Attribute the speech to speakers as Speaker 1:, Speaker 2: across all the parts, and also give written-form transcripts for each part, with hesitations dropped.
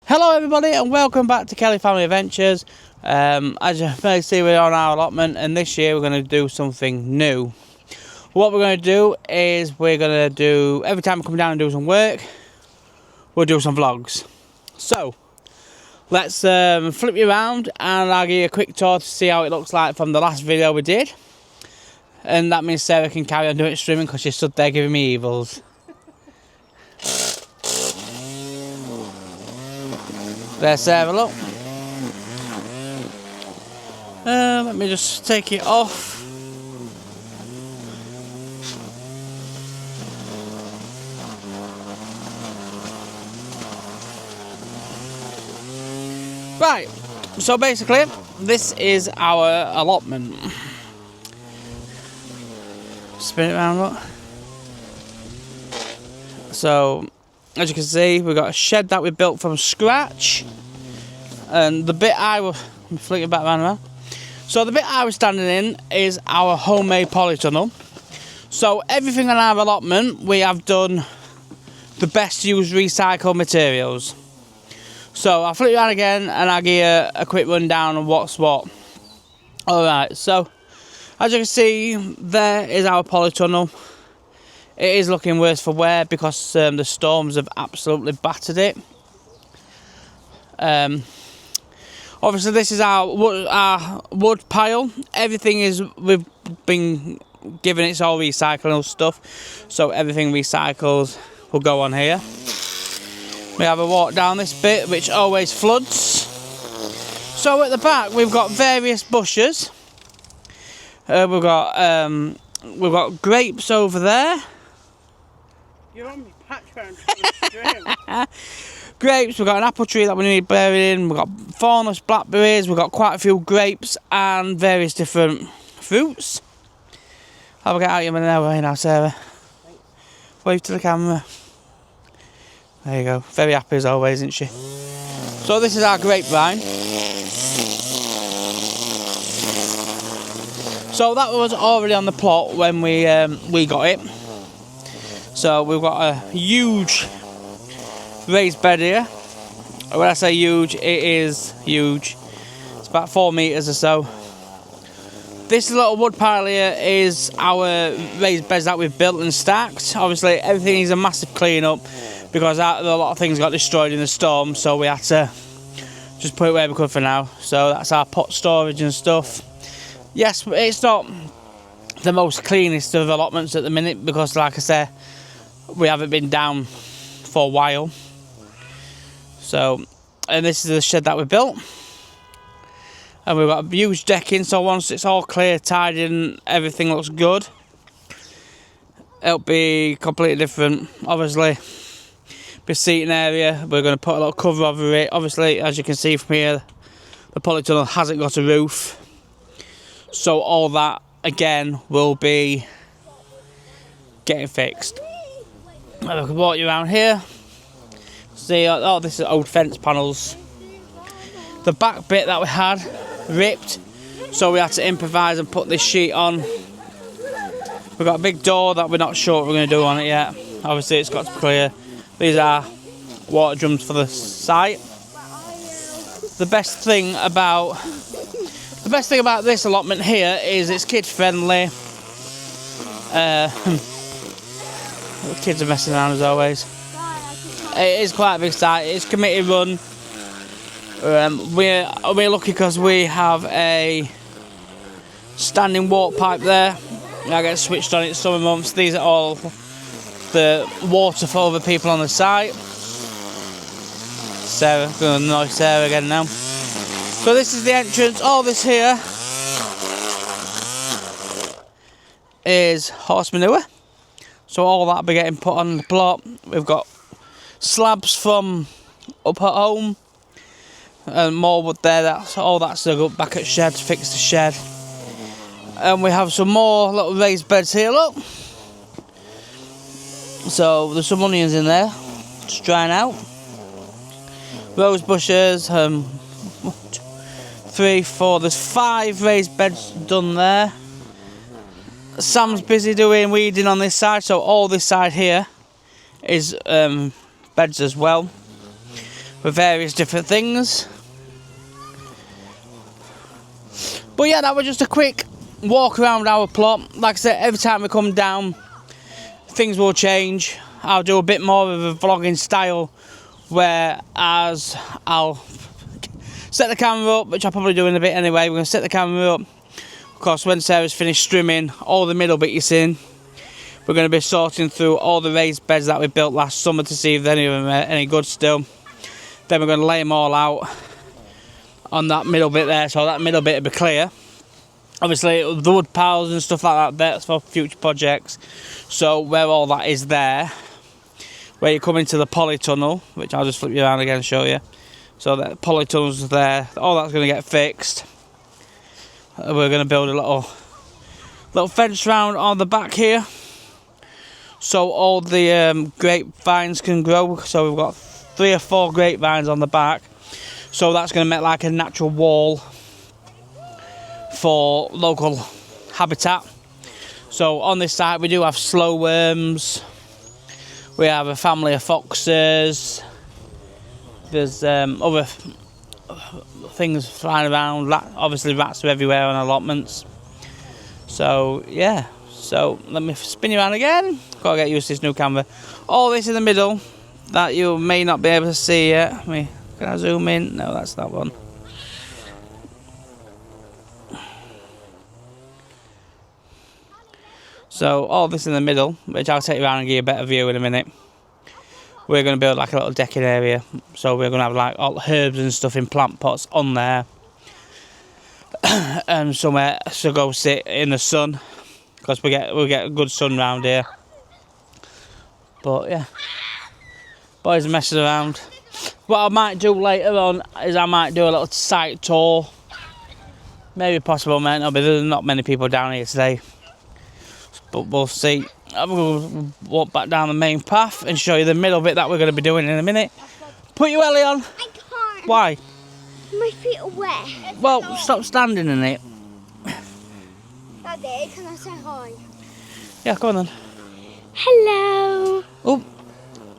Speaker 1: Hello everybody and welcome back to Kelly Family Adventures. As you may see, we're on our allotment, and this year we're going to do something new. What we're going to do is every time we come down and do some work, we'll do some vlogs. So let's flip you around and I'll give you a quick tour to see how it looks like from the last video we did. And that means Sarah can carry on doing streaming because she stood there giving me evils. There's Sarah, look. Let me just take it off. Right, so basically, this is our allotment. Spin it around, look. So, as you can see, we've got a shed that we built from scratch. And the bit flick it back around. So the bit I was standing in is our homemade polytunnel. So everything on our allotment, we have done the best used recycled materials. So I'll flip it around again and I'll give you a quick rundown of what's what. Alright, so as you can see, there is our polytunnel. It is looking worse for wear because the storms have absolutely battered it. Obviously, this is our wood pile. We've been given it's all recyclable stuff, so everything recycled will go on here. We have a walk down this bit, which always floods. So at the back, we've got various bushes. We've got grapes over there.
Speaker 2: You're on me patch round the
Speaker 1: Grapes, we've got an apple tree that we need burying, we've got thornless blackberries, we've got quite a few grapes and various different fruits. Have a get out of your way now, Sarah. Wave to the camera. There you go, very happy as always, isn't she? So this is our grapevine. So that was already on the plot when we got it. So we've got a huge raised bed here. When I say huge, it is huge. It's about 4 meters or so. This little wood pile here is our raised beds that we've built and stacked. Obviously, everything needs a massive clean up because a lot of things got destroyed in the storm, so we had to just put it where we could for now. So that's our pot storage and stuff. Yes, it's not the most cleanest of allotments at the minute because, like I said, we haven't been down for a while. So, and this is the shed that we built. And we've got a huge decking, so once it's all clear, tidy and everything looks good, it'll be completely different. Obviously, be seating area, we're going to put a little cover over it. Obviously, as you can see from here, the polytunnel hasn't got a roof. So all that, again, will be getting fixed. I can walk you around here. See, oh, this is old fence panels. The back bit that we had ripped, so we had to improvise and put this sheet on. We've got a big door that we're not sure what we're going to do on it yet. Obviously, it's got to be clear. These are water drums for the site. The best thing about this allotment here is it's kid friendly. The kids are messing around as always. It is quite a big site. It's committee run. We're lucky because we have a standing water pipe there. I get switched on it summer months. These are all the water for other people on the site. Sarah, going to annoy Sarah again now. So this is the entrance. All this here is horse manure. So all that will be getting put on the plot. We've got slabs from up at home and more wood there. That's to go back at shed to fix the shed. And we have some more little raised beds here, look. So there's some onions in there, just drying out. Rose bushes, 3, 4, there's 5 raised beds done there. Sam's busy doing weeding on this side, so all this side here is beds as well. with various different things. But yeah, that was just a quick walk around our plot. Like I said, every time we come down, things will change. I'll do a bit more of a vlogging style, whereas I'll set the camera up, which I'll probably do in a bit anyway. We're going to set the camera up. Of course, when Sarah's finished trimming all the middle bits in, we're going to be sorting through all the raised beds that we built last summer to see if any of them are any good still. Then we're going to lay them all out on that middle bit there, so that middle bit will be clear. Obviously, the wood piles and stuff like that, that's for future projects. So where all that is there, where you come into the polytunnel, which I'll just flip you around again and show you. So that polytunnel's there, all that's going to get fixed. We're going to build a little fence round on the back here, so all the grapevines can grow. So we've got 3 or 4 grapevines on the back, so that's going to make like a natural wall for local habitat. So on this side we do have slow worms, we have a family of foxes, there's other things flying around. Obviously rats are everywhere on allotments. So yeah, so let me spin you around again. Gotta get used to this new camera. All this in the middle that you may not be able to see yet. Can I zoom in? No, that's that one. So all this in the middle, which I'll take you around and give you a better view in a minute. We're going to build like a little decking area, so we're going to have like all herbs and stuff in plant pots on there, and somewhere to go sit in the sun, because we'll get a good sun round here. But yeah, boys are messing around. What I might do later on is I might do a little site tour, maybe possible, man. There's not many people down here today, but we'll see. I'm going to walk back down the main path and show you the middle bit that we're going to be doing in a minute. Put your welly on.
Speaker 3: I can't.
Speaker 1: Why?
Speaker 3: My feet are wet.
Speaker 1: Well, stop standing in it.
Speaker 3: Daddy, can I say hi?
Speaker 1: Yeah, come on then.
Speaker 3: Hello.
Speaker 1: Oh.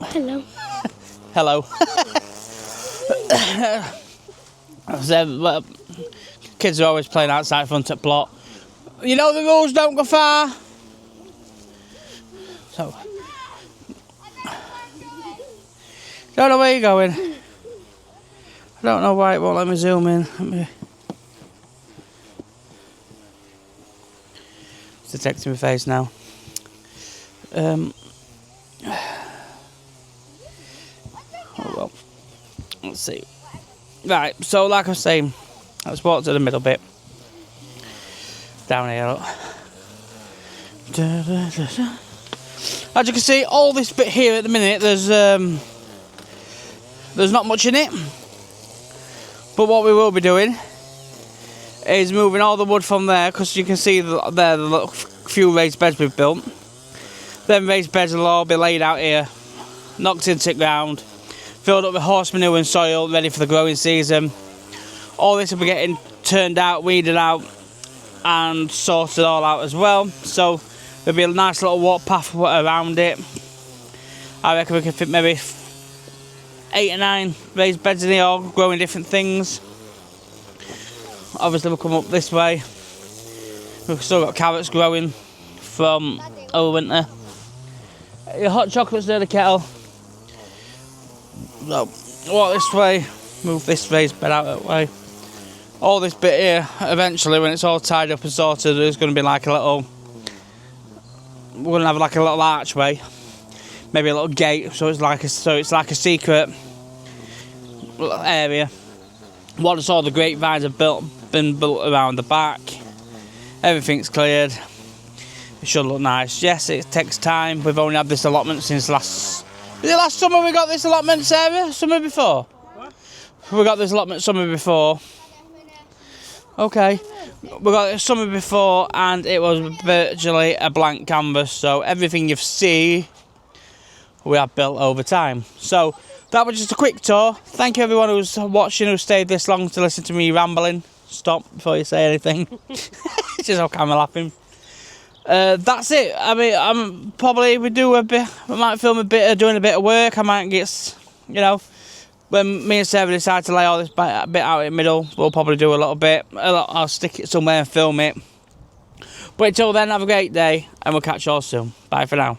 Speaker 3: Hello.
Speaker 1: Hello. So, kids are always playing outside front at plot. You know the rules, don't go far. So, don't know where you're going. I don't know why it won't let me zoom in. It's detecting my face now. Oh well. Let's see. Right, so like I was saying, let's walk to the middle bit. Down here, look. As you can see, all this bit here at the minute, there's not much in it. But what we will be doing is moving all the wood from there, because you can see there the little few raised beds we've built. Them raised beds will all be laid out here, knocked into the ground, filled up with horse manure and soil, ready for the growing season. All this will be getting turned out, weeded out, and sorted all out as well. So there'll be a nice little walk path around it. I reckon we can fit maybe 8 or 9 raised beds in here, all growing different things. Obviously we'll come up this way. We've still got carrots growing from over winter. Your hot chocolate's near the kettle. So walk this way, move this raised bed out that way. All this bit here, eventually when it's all tied up and sorted, there's going to be like a little, we're going to have like a little archway, maybe a little gate, so it's like a secret area. Once all the grapevines have been built around the back, everything's cleared, it should look nice. Yes, it takes time. We've only had this allotment since last summer we got this allotment, Sarah? Summer before? What? We got this allotment summer before. Okay, we got it summer before and it was virtually a blank canvas, so everything you see we have built over time. So that was just a quick tour. Thank you everyone who's watching, who stayed this long to listen to me rambling. Stop before you say anything. It's just okay, I'm laughing. That's it. I mean, we might film a bit of doing a bit of work. I might get, you know, when me and Sarah decide to lay all this bit out in the middle, we'll probably do a little bit. I'll stick it somewhere and film it. But until then, have a great day, and we'll catch you all soon. Bye for now.